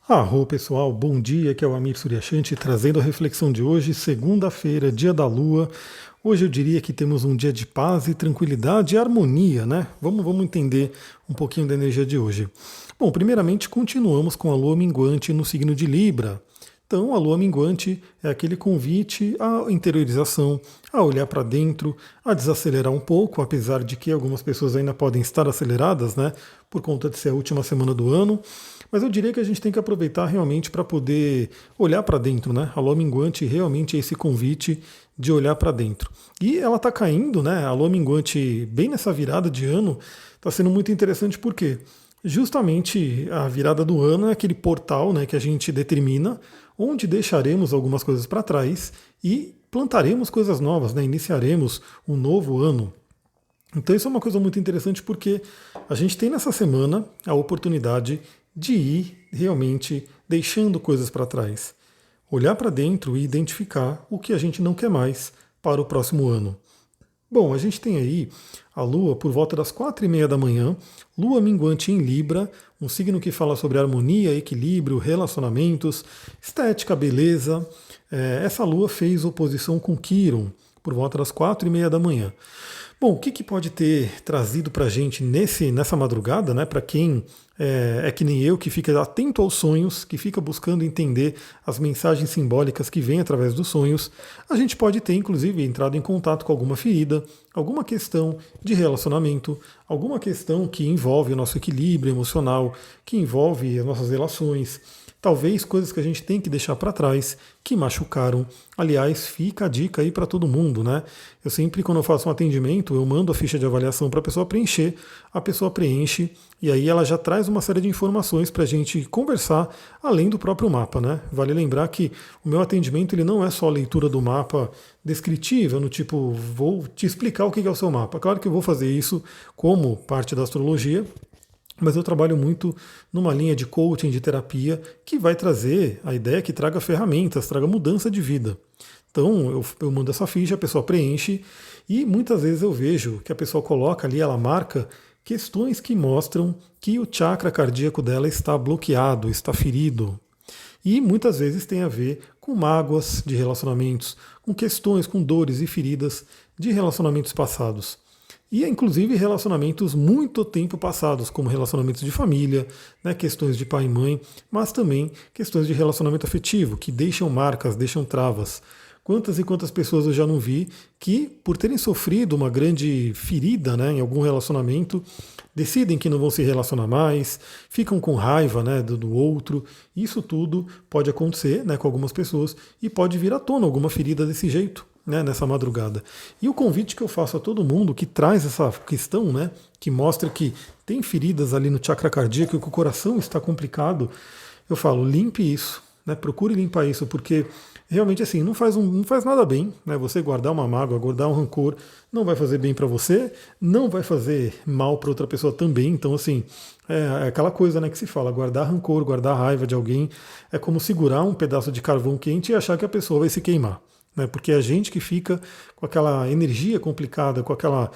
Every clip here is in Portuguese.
Arro pessoal, bom dia, aqui é o Amir Suryashanti trazendo a reflexão de hoje, segunda-feira, dia da Lua. Hoje eu diria que temos um dia de paz e tranquilidade e harmonia, né? Vamos entender um pouquinho da energia de hoje. Bom, primeiramente continuamos com a Lua minguante no signo de Libra. Então, a lua minguante é aquele convite à interiorização, a olhar para dentro, a desacelerar um pouco, apesar de que algumas pessoas ainda podem estar aceleradas, né, por conta de ser a última semana do ano. Mas eu diria que a gente tem que aproveitar realmente para poder olhar para dentro, né? A lua minguante realmente é esse convite de olhar para dentro. E ela está caindo, né? A lua minguante, bem nessa virada de ano, está sendo muito interessante porque justamente a virada do ano é aquele portal, né, que a gente determina onde deixaremos algumas coisas para trás e plantaremos coisas novas, né? Iniciaremos um novo ano. Então isso é uma coisa muito interessante porque a gente tem nessa semana a oportunidade de ir realmente deixando coisas para trás. Olhar para dentro e identificar o que a gente não quer mais para o próximo ano. Bom, a gente tem aí a Lua por volta das 4:30 da manhã, Lua minguante em Libra, um signo que fala sobre harmonia, equilíbrio, relacionamentos, estética, beleza. Essa Lua fez oposição com Quiron por volta das 4:30 da manhã. Bom, o que pode ter trazido para a gente nessa madrugada, né? Para quem é que nem eu, que fica atento aos sonhos, que fica buscando entender as mensagens simbólicas que vêm através dos sonhos, a gente pode ter, inclusive, entrado em contato com alguma ferida, alguma questão de relacionamento, alguma questão que envolve o nosso equilíbrio emocional, que envolve as nossas relações. Talvez coisas que a gente tem que deixar para trás, que machucaram. Aliás, fica a dica aí para todo mundo, né? Eu sempre, quando eu faço um atendimento, eu mando a ficha de avaliação para a pessoa preencher, a pessoa preenche, e aí ela já traz uma série de informações para a gente conversar, além do próprio mapa, né? Vale lembrar que o meu atendimento ele não é só a leitura do mapa descritiva, no tipo, vou te explicar o que é o seu mapa. Claro que eu vou fazer isso como parte da astrologia, mas eu trabalho muito numa linha de coaching, de terapia, que vai trazer a ideia que traga ferramentas, traga mudança de vida. Então eu mando essa ficha, a pessoa preenche e muitas vezes eu vejo que a pessoa coloca ali, ela marca questões que mostram que o chakra cardíaco dela está bloqueado, está ferido. E muitas vezes tem a ver com mágoas de relacionamentos, com questões, com dores e feridas de relacionamentos passados. E inclusive relacionamentos muito tempo passados, como relacionamentos de família, né, questões de pai e mãe, mas também questões de relacionamento afetivo, que deixam marcas, deixam travas. Quantas e quantas pessoas eu já não vi que, por terem sofrido uma grande ferida, né, em algum relacionamento, decidem que não vão se relacionar mais, ficam com raiva, né, do outro. Isso tudo pode acontecer, né, com algumas pessoas e pode vir à tona alguma ferida desse jeito, né, nessa madrugada. E o convite que eu faço a todo mundo que traz essa questão, né, que mostra que tem feridas ali no chakra cardíaco e que o coração está complicado, eu falo, limpe isso, né, procure limpar isso, porque realmente assim, não faz nada bem, né, você guardar uma mágoa, guardar um rancor, não vai fazer bem para você, não vai fazer mal para outra pessoa também, então assim, é aquela coisa, né, que se fala, guardar rancor, guardar raiva de alguém, é como segurar um pedaço de carvão quente e achar que a pessoa vai se queimar. Né, porque é a gente que fica com aquela energia complicada, com aquela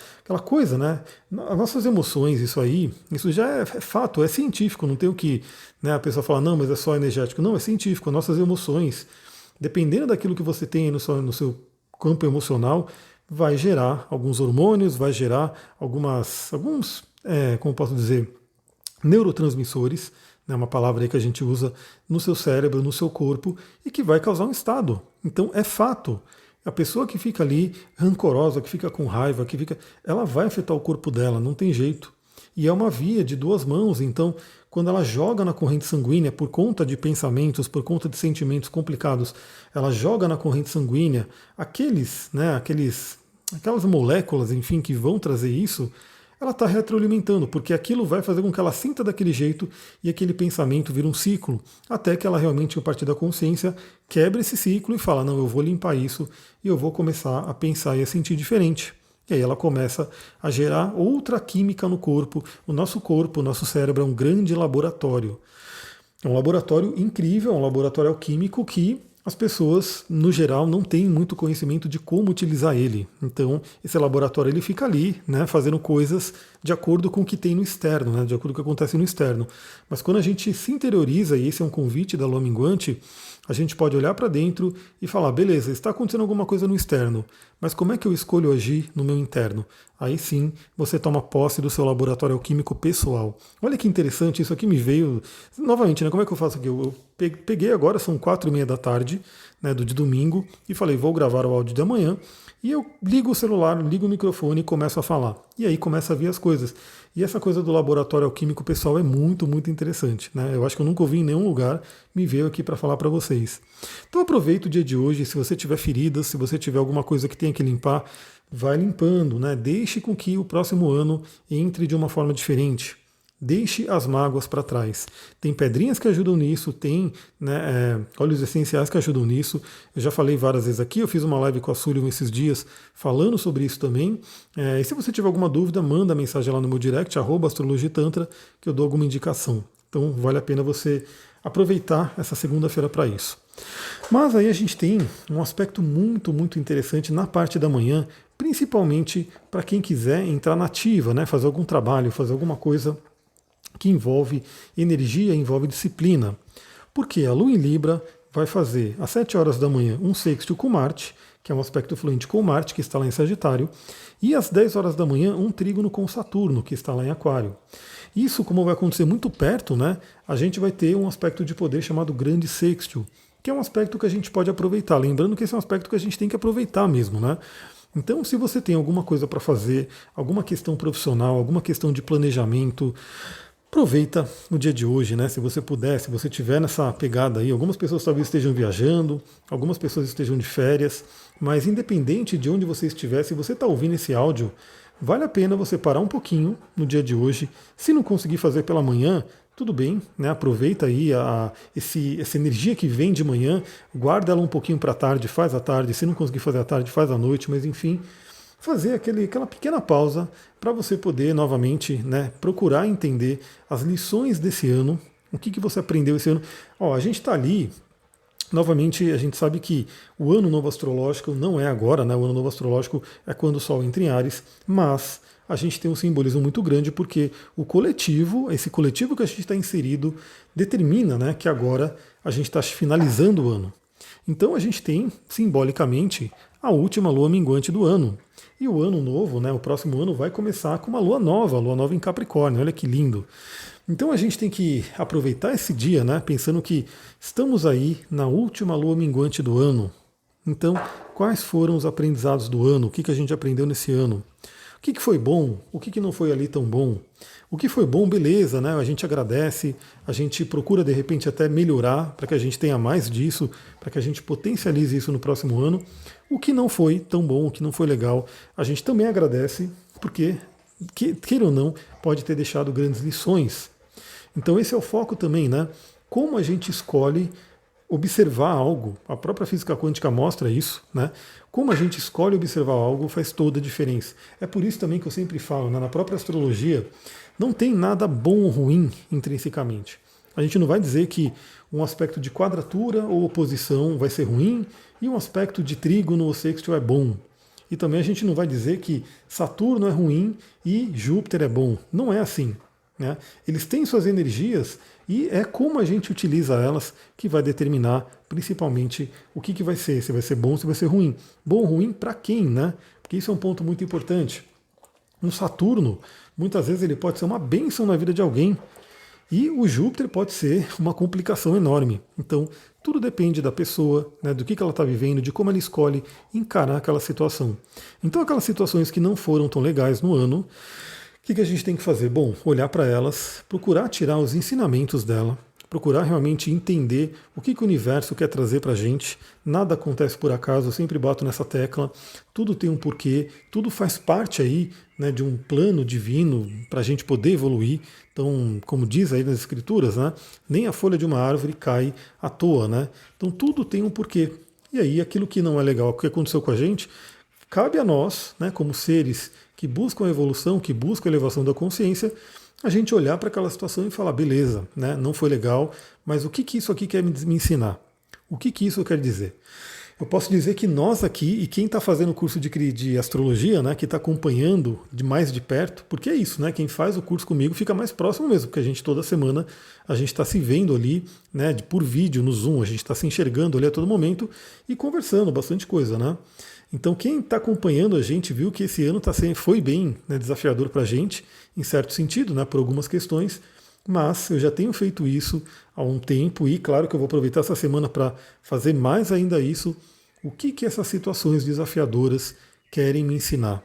coisa, né? As nossas emoções, isso já é fato, é científico, não tem o que, né, a pessoa falar, não, mas é só energético. Não, é científico, as nossas emoções, dependendo daquilo que você tem no seu campo emocional, vai gerar alguns hormônios, vai gerar como posso dizer, neurotransmissores, né, uma palavra aí que a gente usa no seu cérebro, no seu corpo, e que vai causar um estado. Então é fato. A pessoa que fica ali rancorosa, que fica com raiva, ela vai afetar o corpo dela, não tem jeito. E é uma via de duas mãos, então quando ela joga na corrente sanguínea por conta de pensamentos, por conta de sentimentos complicados, ela joga na corrente sanguínea aquelas moléculas, enfim, que vão trazer isso, ela está retroalimentando, porque aquilo vai fazer com que ela sinta daquele jeito e aquele pensamento vira um ciclo, até que ela realmente, a partir da consciência, quebra esse ciclo e fala, não, eu vou limpar isso e eu vou começar a pensar e a sentir diferente. E aí ela começa a gerar outra química no corpo. O nosso cérebro é um grande laboratório. É um laboratório incrível, é um laboratório alquímico que as pessoas, no geral, não têm muito conhecimento de como utilizar ele. Então, esse laboratório ele fica ali, né, fazendo coisas de acordo com o que tem no externo, né, de acordo com o que acontece no externo. Mas quando a gente se interioriza, e esse é um convite da lua minguante, a gente pode olhar para dentro e falar, beleza, está acontecendo alguma coisa no externo, mas como é que eu escolho agir no meu interno? Aí sim, você toma posse do seu laboratório alquímico pessoal. Olha que interessante, isso aqui me veio, novamente, né, como é que eu faço aqui? Eu peguei agora, são 4:30 da tarde, né, de domingo, e falei, vou gravar o áudio de amanhã, e eu ligo o celular, ligo o microfone e começo a falar. E aí começa a vir as coisas. E essa coisa do laboratório alquímico pessoal é muito, muito interessante. Né? Eu acho que eu nunca ouvi em nenhum lugar, me veio aqui para falar para vocês. Então aproveita o dia de hoje, se você tiver feridas, se você tiver alguma coisa que tenha que limpar, vai limpando, né? Deixe com que o próximo ano entre de uma forma diferente. Deixe as mágoas para trás. Tem pedrinhas que ajudam nisso, tem, né, óleos essenciais que ajudam nisso. Eu já falei várias vezes aqui, eu fiz uma live com a Sullivan esses dias falando sobre isso também. E se você tiver alguma dúvida, manda mensagem lá no meu direct, @astrologitantra, que eu dou alguma indicação. Então vale a pena você aproveitar essa segunda-feira para isso. Mas aí a gente tem um aspecto muito, muito interessante na parte da manhã, principalmente para quem quiser entrar na ativa, né, fazer algum trabalho, fazer alguma coisa que envolve energia, envolve disciplina. Porque a Lua em Libra vai fazer às 7 horas da manhã um sextil com Marte, que é um aspecto fluente com Marte, que está lá em Sagitário, e às 10 horas da manhã um trígono com Saturno, que está lá em Aquário. Isso, como vai acontecer muito perto, né, a gente vai ter um aspecto de poder chamado grande sextil, que é um aspecto que a gente pode aproveitar. Lembrando que esse é um aspecto que a gente tem que aproveitar mesmo, né? Então, se você tem alguma coisa para fazer, alguma questão profissional, alguma questão de planejamento, aproveita o dia de hoje, né? Se você puder, se você tiver nessa pegada aí, algumas pessoas talvez estejam viajando, algumas pessoas estejam de férias, mas independente de onde você estiver, se você está ouvindo esse áudio, vale a pena você parar um pouquinho no dia de hoje. Se não conseguir fazer pela manhã, tudo bem, né? Aproveita aí essa energia que vem de manhã, guarda ela um pouquinho para a tarde, faz à tarde. Se não conseguir fazer à tarde, faz à noite, mas enfim, fazer aquela pequena pausa para você poder novamente, né, procurar entender as lições desse ano, o que você aprendeu esse ano. Ó, a gente está ali, novamente a gente sabe que o ano novo astrológico não é agora, né, o ano novo astrológico é quando o Sol entra em Áries, mas a gente tem um simbolismo muito grande porque o coletivo, esse coletivo que a gente está inserido, determina, né, que agora a gente está finalizando o ano. Então a gente tem, simbolicamente, a última lua minguante do ano. E o ano novo, né, o próximo ano, vai começar com uma lua nova em Capricórnio. Olha que lindo. Então a gente tem que aproveitar esse dia, né, pensando que estamos aí na última lua minguante do ano. Então, quais foram os aprendizados do ano? O que a gente aprendeu nesse ano? O que foi bom? O que não foi ali tão bom? O que foi bom, beleza, né? A gente agradece, a gente procura de repente até melhorar para que a gente tenha mais disso, para que a gente potencialize isso no próximo ano. O que não foi tão bom, o que não foi legal, a gente também agradece, porque, queira ou não, pode ter deixado grandes lições. Então esse é o foco também, né? Como a gente escolhe observar algo, a própria física quântica mostra isso, né? Como a gente escolhe observar algo faz toda a diferença. É por isso também que eu sempre falo, né? Na própria astrologia, não tem nada bom ou ruim intrinsecamente. A gente não vai dizer que um aspecto de quadratura ou oposição vai ser ruim e um aspecto de trígono ou sextil é bom. E também a gente não vai dizer que Saturno é ruim e Júpiter é bom. Não é assim. Né? Eles têm suas energias e é como a gente utiliza elas que vai determinar principalmente o que vai ser, se vai ser bom, se vai ser ruim. Bom ou ruim para quem, né? Porque isso é um ponto muito importante. Um Saturno, muitas vezes ele pode ser uma bênção na vida de alguém e o Júpiter pode ser uma complicação enorme. Então, tudo depende da pessoa, né, do que ela está vivendo, de como ela escolhe encarar aquela situação. Então, aquelas situações que não foram tão legais no ano, o que a gente tem que fazer? Bom, olhar para elas, procurar tirar os ensinamentos dela, procurar realmente entender o que o universo quer trazer para a gente. Nada acontece por acaso, eu sempre bato nessa tecla. Tudo tem um porquê, tudo faz parte aí, né, de um plano divino para a gente poder evoluir. Então, como diz aí nas escrituras, né, nem a folha de uma árvore cai à toa. Né? Então, tudo tem um porquê. E aí, aquilo que não é legal, o que aconteceu com a gente, cabe a nós, né, como seres que buscam a evolução, que buscam a elevação da consciência, a gente olhar para aquela situação e falar, beleza, né, não foi legal, mas o que isso aqui quer me ensinar? O que que isso quer dizer? Eu posso dizer que nós aqui, e quem está fazendo o curso de astrologia, né, que está acompanhando de mais de perto, porque é isso, né? Quem faz o curso comigo fica mais próximo mesmo, porque a gente toda semana a gente está se vendo ali, né, por vídeo, no Zoom, a gente está se enxergando ali a todo momento e conversando bastante coisa, né? Então quem está acompanhando a gente viu que esse ano foi bem, né, desafiador para a gente, em certo sentido, né, por algumas questões, mas eu já tenho feito isso há um tempo e claro que eu vou aproveitar essa semana para fazer mais ainda isso. O que que essas situações desafiadoras querem me ensinar?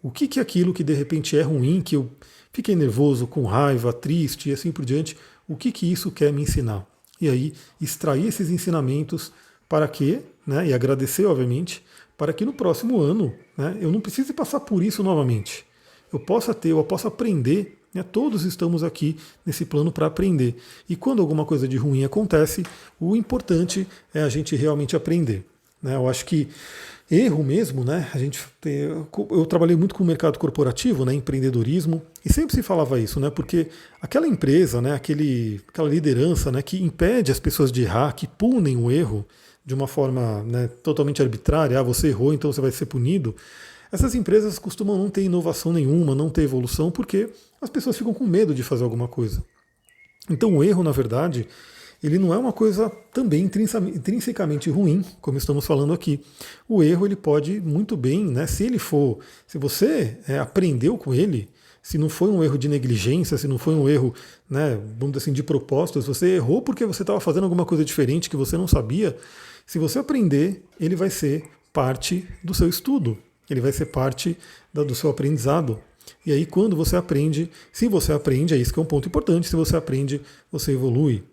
O que que aquilo que de repente é ruim, que eu fiquei nervoso, com raiva, triste e assim por diante, o que que isso quer me ensinar? E aí extrair esses ensinamentos para que, né, e agradecer obviamente, para que no próximo ano, né, eu não precise passar por isso novamente. Eu possa aprender, né, todos estamos aqui nesse plano para aprender. E quando alguma coisa de ruim acontece, o importante é a gente realmente aprender. Né? Eu acho que erro mesmo, né? Eu trabalhei muito com o mercado corporativo, né, empreendedorismo, e sempre se falava isso, né? Porque aquela empresa, né, aquela liderança, né, que impede as pessoas de errar, que punem o erro de uma forma, né, totalmente arbitrária, você errou, então você vai ser punido. Essas empresas costumam não ter inovação nenhuma, não ter evolução, porque as pessoas ficam com medo de fazer alguma coisa. Então o erro, na verdade, ele não é uma coisa também intrinsecamente ruim, como estamos falando aqui. O erro ele pode muito bem, né, se você aprendeu com ele, se não foi um erro de negligência, se não foi um erro, né, vamos dizer assim, de propósito, se você errou porque você estava fazendo alguma coisa diferente que você não sabia, se você aprender, ele vai ser parte do seu estudo, ele vai ser parte do seu aprendizado. E aí quando você aprende, se você aprende, é isso que é um ponto importante, se você aprende, você evolui.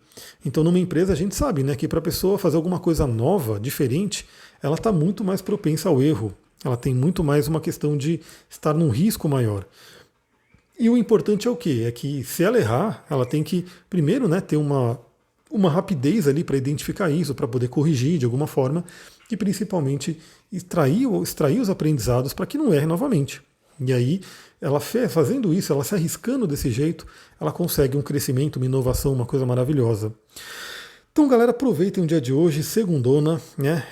Então, numa empresa, a gente sabe, né, que para a pessoa fazer alguma coisa nova, diferente, ela está muito mais propensa ao erro. Ela tem muito mais uma questão de estar num risco maior. E o importante é o quê? É que se ela errar, ela tem que, primeiro, né, ter uma rapidez ali para identificar isso, para poder corrigir de alguma forma, e principalmente extrair os aprendizados para que não erre novamente. E aí, ela fazendo isso, ela se arriscando desse jeito, ela consegue um crescimento, uma inovação, uma coisa maravilhosa. Então, galera, aproveitem o dia de hoje, segundona, né?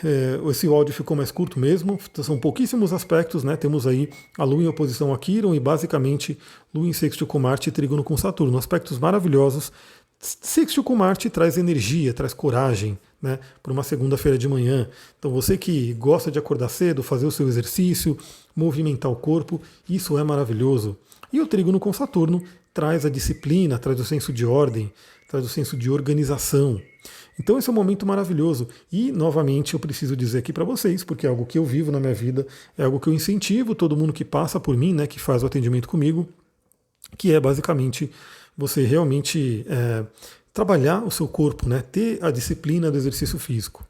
Esse áudio ficou mais curto mesmo, são pouquíssimos aspectos, né? Temos aí a Lua em oposição a Quirón e basicamente Lua em sextil com Marte e trígono com Saturno, aspectos maravilhosos. Sextil com Marte traz energia, traz coragem, né, para uma segunda-feira de manhã. Então você que gosta de acordar cedo, fazer o seu exercício, movimentar o corpo, isso é maravilhoso. E o trígono com Saturno traz a disciplina, traz o senso de ordem, traz o senso de organização. Então esse é um momento maravilhoso. E, novamente, eu preciso dizer aqui para vocês, porque é algo que eu vivo na minha vida, é algo que eu incentivo todo mundo que passa por mim, né, que faz o atendimento comigo, que é basicamente você realmente trabalhar o seu corpo, né? Ter a disciplina do exercício físico.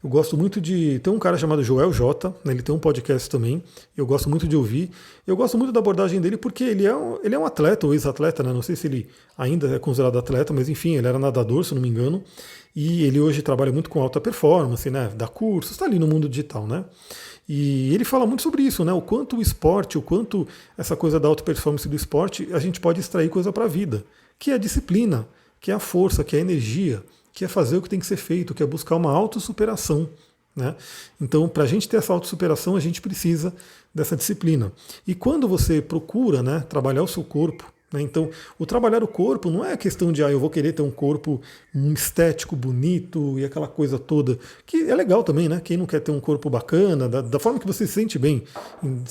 Eu gosto muito de... Tem um cara chamado Joel J, né? Ele tem um podcast também, eu gosto muito de ouvir. Eu gosto muito da abordagem dele porque ele é um atleta, ou ex-atleta, né? Não sei se ele ainda é considerado atleta, mas enfim, ele era nadador, se não me engano. E ele hoje trabalha muito com alta performance, né? Dá cursos, está ali no mundo digital, né? E ele fala muito sobre isso, né? O quanto o esporte, o quanto essa coisa da alta performance do esporte, a gente pode extrair coisa para a vida, que é a disciplina, que é a força, que é a energia, que é fazer o que tem que ser feito, que é buscar uma autossuperação, né? Então, para a gente ter essa autossuperação, a gente precisa dessa disciplina. E quando você procura, né, trabalhar o seu corpo, né, então, o trabalhar o corpo não é questão de eu vou querer ter um corpo estético, bonito e aquela coisa toda, que é legal também, né? Quem não quer ter um corpo bacana, da forma que você se sente bem,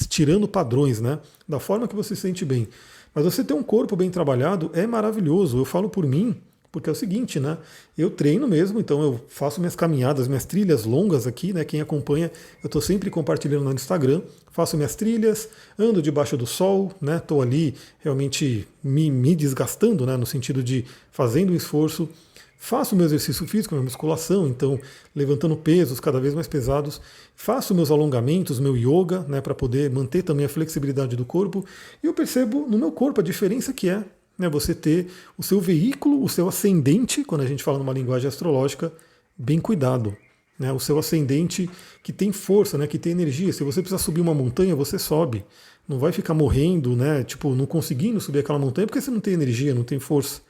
tirando padrões, né? Da forma que você se sente bem. Mas você ter um corpo bem trabalhado é maravilhoso. Eu falo por mim, porque é o seguinte, né? Eu treino mesmo, então eu faço minhas caminhadas, minhas trilhas longas aqui, né? Quem acompanha, eu estou sempre compartilhando no Instagram. Faço minhas trilhas, ando debaixo do sol, né? Estou ali realmente me desgastando, né? No sentido de fazendo um esforço. Faço meu exercício físico, minha musculação, então levantando pesos cada vez mais pesados. Faço meus alongamentos, meu yoga, né? Para poder manter também a flexibilidade do corpo. E eu percebo no meu corpo a diferença que é, né, você ter o seu veículo, o seu ascendente, quando a gente fala numa linguagem astrológica, bem cuidado. Né, o seu ascendente que tem força, né, que tem energia. Se você precisar subir uma montanha, você sobe. Não vai ficar morrendo, né, tipo, não conseguindo subir aquela montanha porque você não tem energia, não tem força.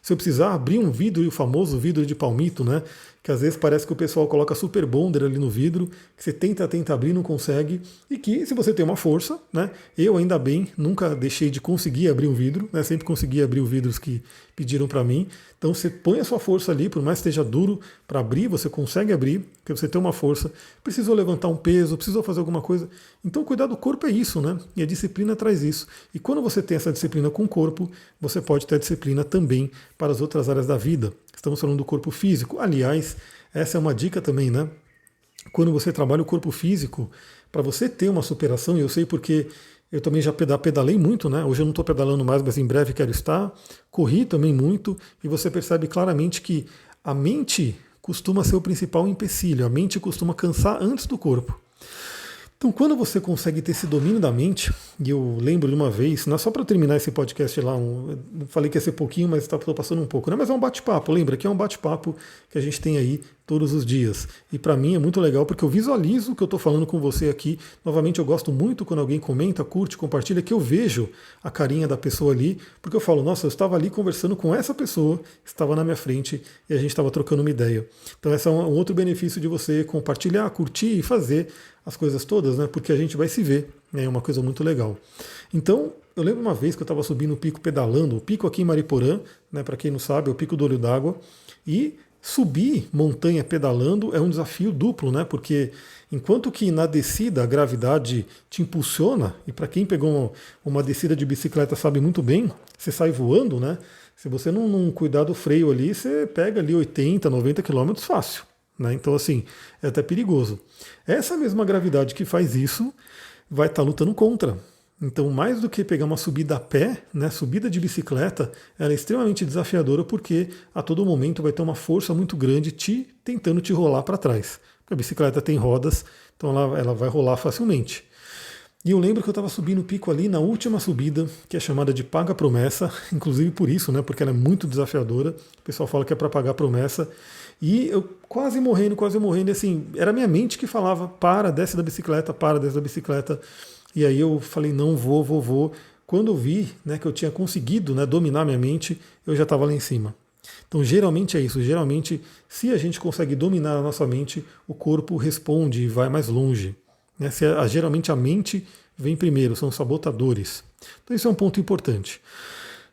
Se eu precisar abrir um vidro, e o famoso vidro de palmito, né? Que às vezes parece que o pessoal coloca super bonder ali no vidro, que você tenta abrir, não consegue, e que se você tem uma força, né? Eu ainda bem, nunca deixei de conseguir abrir um vidro, né? Sempre consegui abrir os vidros que pediram para mim. Então você põe a sua força ali, por mais que esteja duro para abrir, você consegue abrir, porque você tem uma força. Precisou levantar um peso, precisou fazer alguma coisa. Então cuidar do corpo é isso, né? E a disciplina traz isso. E quando você tem essa disciplina com o corpo, você pode ter a disciplina também para as outras áreas da vida. Estamos falando do corpo físico. Aliás, essa é uma dica também, né? Quando você trabalha o corpo físico, para você ter uma superação, e eu sei porque eu também já pedalei muito, né? Hoje eu não estou pedalando mais, mas em breve quero estar. Corri também muito, e você percebe claramente que a mente costuma ser o principal empecilho, a mente costuma cansar antes do corpo. Então, quando você consegue ter esse domínio da mente, e eu lembro de uma vez, não é só para terminar esse podcast lá, eu falei que ia ser pouquinho, mas estou passando um pouco, né? Mas é um bate-papo, lembra que é um bate-papo que a gente tem aí todos os dias. E para mim é muito legal porque eu visualizo o que eu estou falando com você aqui. Novamente, eu gosto muito quando alguém comenta, curte, compartilha, que eu vejo a carinha da pessoa ali, porque eu falo, nossa, eu estava ali conversando com essa pessoa, estava na minha frente e a gente estava trocando uma ideia. Então, esse é um outro benefício de você compartilhar, curtir e fazer as coisas todas, né? Porque a gente vai se ver, né? É uma coisa muito legal. Então, eu lembro uma vez que eu estava subindo o pico pedalando, o pico aqui em Mariporã, né? Para quem não sabe, é o pico do Olho d'Água, e subir montanha pedalando é um desafio duplo, né? Porque enquanto que na descida a gravidade te impulsiona, e para quem pegou uma descida de bicicleta sabe muito bem, você sai voando, né? Se você não cuidar do freio ali, você pega ali 80, 90 quilômetros fácil. Né? Então, assim, é até perigoso. Essa mesma gravidade que faz isso vai estar lutando contra. Então, mais do que pegar uma subida a pé, né, subida de bicicleta, ela é extremamente desafiadora porque a todo momento vai ter uma força muito grande tentando te rolar para trás. Porque a bicicleta tem rodas, então ela vai rolar facilmente. E eu lembro que eu estava subindo o pico ali na última subida, que é chamada de Paga Promessa, inclusive por isso, né, porque ela é muito desafiadora. O pessoal fala que é para pagar promessa. E eu quase morrendo, e assim, era a minha mente que falava, desce da bicicleta, desce da bicicleta. E aí eu falei, não, vou. Quando eu vi, né, que eu tinha conseguido, né, dominar minha mente, eu já estava lá em cima. Então, geralmente é isso. Geralmente, se a gente consegue dominar a nossa mente, o corpo responde e vai mais longe. Né? Geralmente a mente vem primeiro, são os sabotadores. Então, isso é um ponto importante.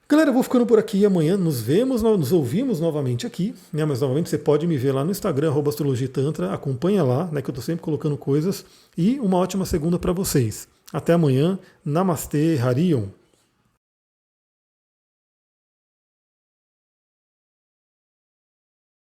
Galera, eu vou ficando por aqui. Amanhã nos ouvimos novamente aqui. Né? Mas novamente você pode me ver lá no Instagram, @astrologitantra. Acompanha lá, né, que eu estou sempre colocando coisas. E uma ótima segunda para vocês. Até amanhã. Namastê, Harion.